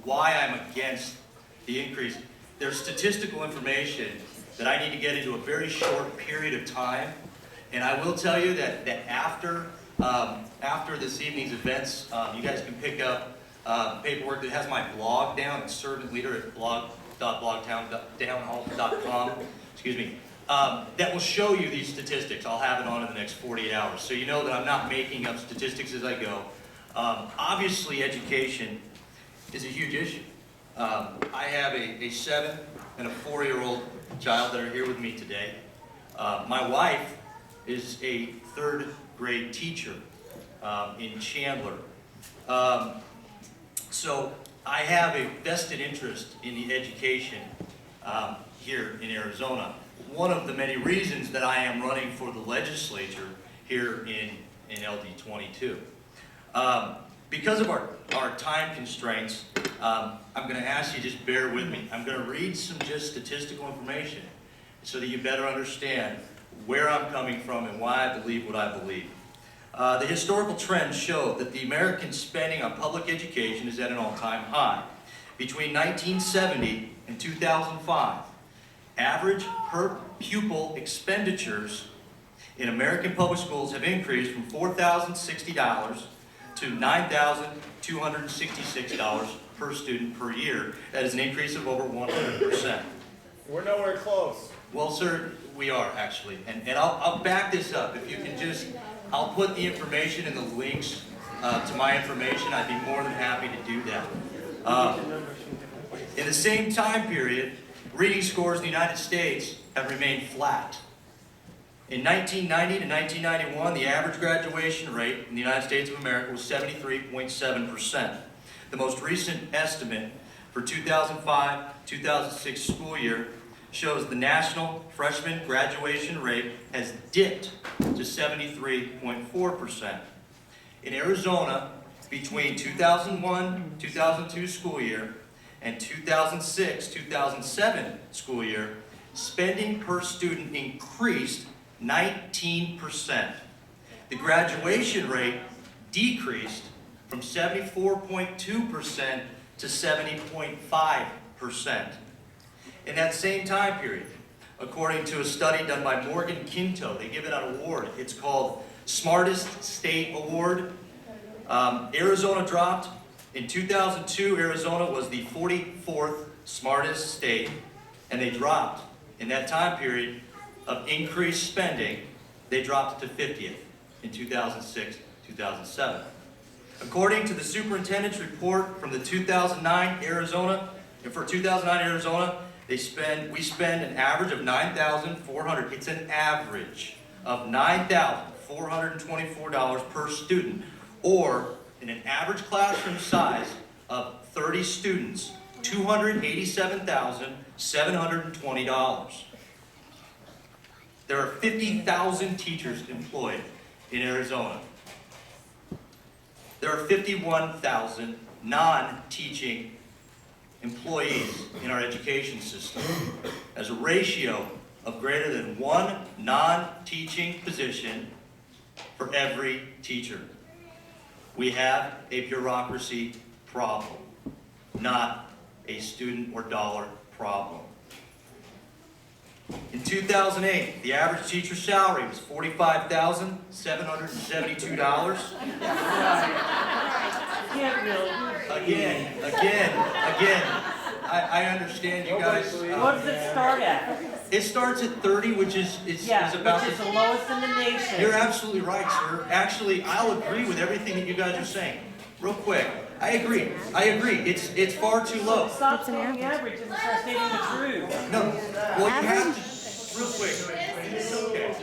why I'm against the increase. There's statistical information that I need to get into a very short period of time, and I will tell you that after this evening's events, you guys can pick up paperwork that has my blog down. It's servant leader at blog.blogtownhall.com. Excuse me. That will show you these statistics. I'll have it on in the next 48 hours, so you know that I'm not making up statistics as I go. Obviously, education is a huge issue. I have a 7 and a 4-year-old child that are here with me today. My wife is a 3rd grade teacher in Chandler. So I have a vested interest in the education here in Arizona. One of the many reasons that I am running for the legislature here in LD 22. Because of our time constraints, I'm going to ask you just bear with me. I'm going to read some just statistical information so that you better understand where I'm coming from and why I believe what I believe. The historical trends show that the American spending on public education is at an all-time high. Between 1970 and 2005, average per pupil expenditures in American public schools have increased from $4,060 to $9,266 per student per year. That is an increase of over 100%. We're nowhere close. Well, sir, we are actually. And I'll back this up. If you can just, I'll put the information and the links to my information. I'd be more than happy to do that. In the same time period, reading scores in the United States have remained flat. In 1990 to 1991, the average graduation rate in the United States of America was 73.7%. The most recent estimate for 2005-2006 school year shows the national freshman graduation rate has dipped to 73.4%. In Arizona, between 2001-2002 school year and 2006-2007 school year, spending per student increased 19%. The graduation rate decreased from 74.2% to 70.5%. In that same time period, according to a study done by Morgan Quinto, they give it an award. It's called Smartest State Award. Arizona dropped. In 2002, Arizona was the 44th smartest state, and they dropped. In that time period of increased spending, they dropped to 50th in 2006-2007. According to the superintendent's report from the 2009 Arizona, and for 2009 Arizona, we spend an average of $9,400. It's an average of $9,424 per student, or in an average classroom size of 30 students, $287,720. There are 50,000 teachers employed in Arizona. There are 51,000 non-teaching employees in our education system. As a ratio of greater than 1 non-teaching position for every teacher. We have a bureaucracy problem, not a student or dollar problem. In 2008, the average teacher's salary was $45,772. Again, I understand you guys. What does it start at? It starts at 30, which is about which is the lowest in the nation. You're absolutely right, sir. Actually, I'll agree with everything that you guys are saying. Real quick, I agree. It's far too low. Stop saying the average and start stating the truth. No, well, you have to. Real quick, it's okay.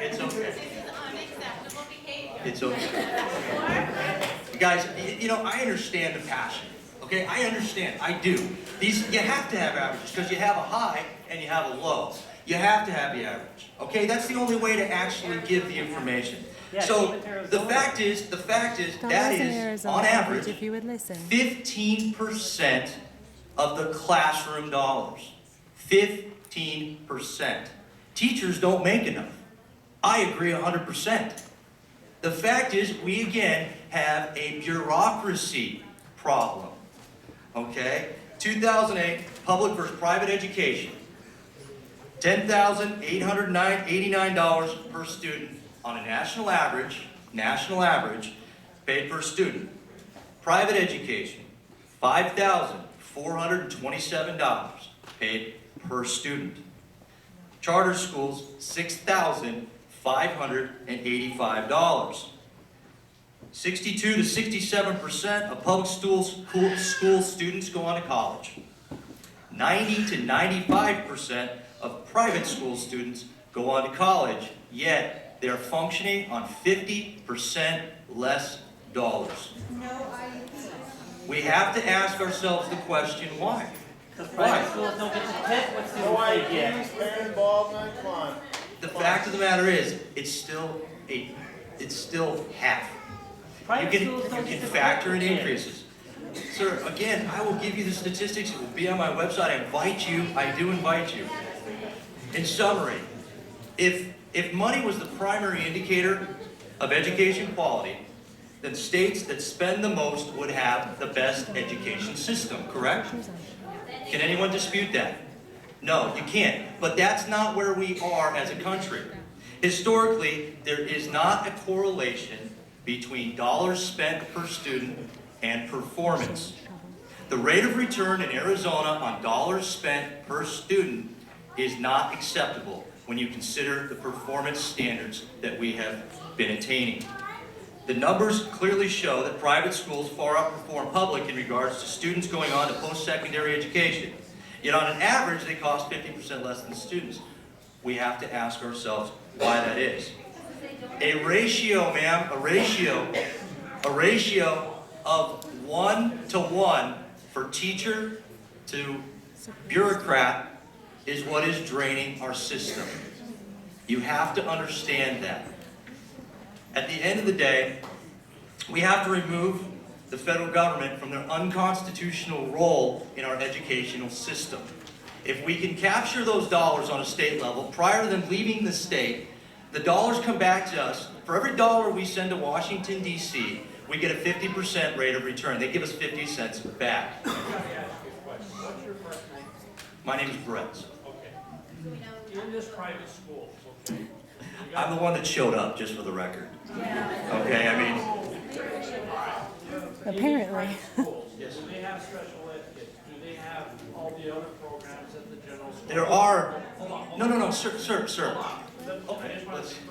It's okay. This is unacceptable behavior. It's okay. Guys, you know, I understand the passion. Okay, I understand. I do. You have to have averages because you have a high and you have a low. You have to have the average. Okay, that's the only way to actually give the information. Yeah, So the fact is, that is on average if you would listen. 15% of the classroom dollars. 15%. Teachers don't make enough. I agree 100%. The fact is, we again have a bureaucracy problem. Okay? 2008, public versus private education. $10,889 per student on a national average, paid per student. Private education, $5,427 paid per student. Charter schools, $6,585. 62 to 67% of public school students go on to college. 90 to 95% of private school students go on to college, yet they're functioning on 50% less dollars. We have to ask ourselves the question, why? Because private schools don't get to pick what No students they get. IQs, parent involvement, come on. The fact of the matter is, it's still half. Private You schools can don't get to factor in pick what kids. increases. Sir, again, I will give you the statistics. It will be on my website. I do invite you. In summary, if money was the primary indicator of education quality, then states that spend the most would have the best education system, correct? Can anyone dispute that? No, you can't. But that's not where we are as a country. Historically, there is not a correlation between dollars spent per student and performance. The rate of return in Arizona on dollars spent per student is not acceptable when you consider the performance standards that we have been attaining. The numbers clearly show that private schools far outperform public in regards to students going on to post-secondary education. Yet on an average, they cost 50% less than students. We have to ask ourselves why that is. A ratio, ma'am, a ratio of 1-to-1 for teacher to bureaucrat is what is draining our system. You have to understand that. At the end of the day, we have to remove the federal government from their unconstitutional role in our educational system. If we can capture those dollars on a state level, prior to them leaving the state, the dollars come back to us. For every dollar we send to Washington, D.C., we get a 50% rate of return. They give us 50 cents back. What's your first name? My name is Brett. Okay. In this private school, okay? I'm the one that showed up, just for the record. Okay, I mean, Apparently. Schools, do they have special ed kids? Do they have all the other programs at the general school? there are... Hold on. No, sir. Okay,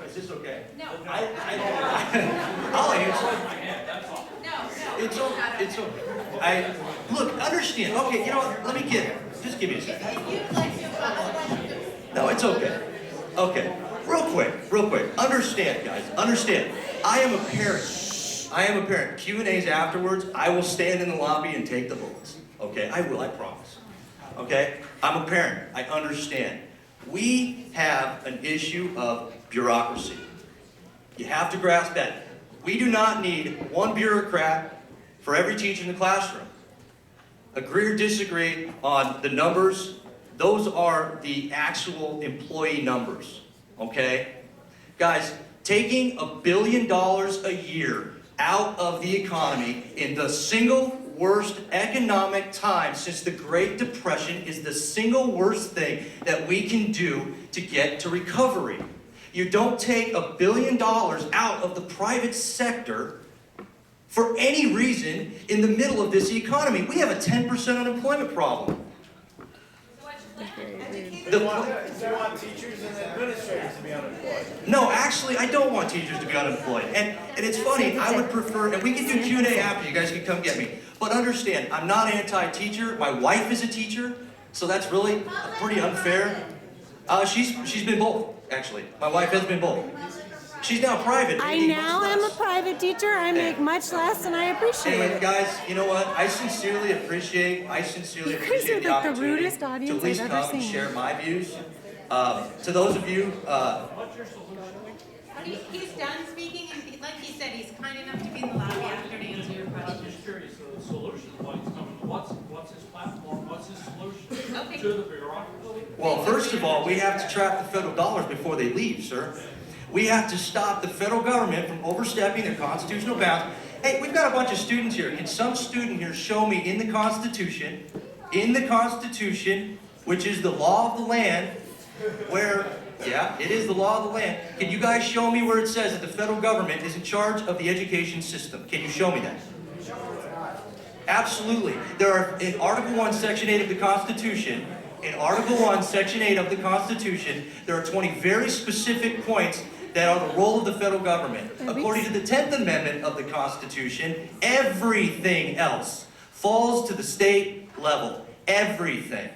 Is this okay? No, I'll answer. my hand, that's all. no. It's okay. Look, understand. Okay, you know what? Let me get it. Just give me a second. If you'd like to follow, No, it's okay. Okay. Real quick. Understand, guys. Understand. I am a parent. Q&As afterwards, I will stand in the lobby and take the bullets. Okay? I will, I promise. Okay? I'm a parent. I understand. We have an issue of bureaucracy. You have to grasp that. We do not need one bureaucrat for every teacher in the classroom. Agree or disagree on the numbers, those are the actual employee numbers, okay? Guys, taking $1 billion a year out of the economy in the single worst economic time since the Great Depression is the single worst thing that we can do to get to recovery. You don't take $1 billion out of the private sector for any reason in the middle of this economy. We have a 10% unemployment problem. They want teachers and administrators to be unemployed. No, actually, I don't want teachers to be unemployed. And it's funny, I would prefer, and we can do Q&A after, you guys can come get me. But understand, I'm not anti-teacher. My wife is a teacher, so that's really pretty unfair. She's been both, actually. My wife has been both. She's now private. I making now much am a less. private teacher. I make much less, and I appreciate And it. guys, you know what? I sincerely appreciate You guys the are like the opportunity rudest to audience at least I've ever come and seen. share my views. To those of you, he's done speaking, and like he said, he's kind enough to be in the lobby after to answer your I'm question. just curious, the solution, what he's coming, what's his platform, what's his solution Okay. to the bureaucracy? well, first of all, we have to trap the federal dollars before they leave, sir. We have to stop the federal government from overstepping their constitutional bounds Hey, we've got a bunch of students here. Can some student here show me in the Constitution, which is the law of the land, where, yeah, it is the law of the land. Can you guys show me where it says that the federal government is in charge of the education system? Can you show me that? Absolutely. There are, in Article 1, Section 8 of the Constitution, there are 20 very specific points that are the role of the federal government. According to the 10th Amendment of the Constitution, everything else falls to the state level. Everything.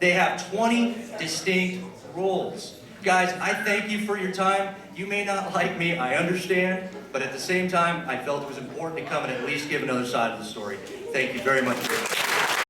They have 20 distinct roles. Guys, I thank you for your time. You may not like me, I understand, but at the same time, I felt it was important to come and at least give another side of the story. Thank you very much.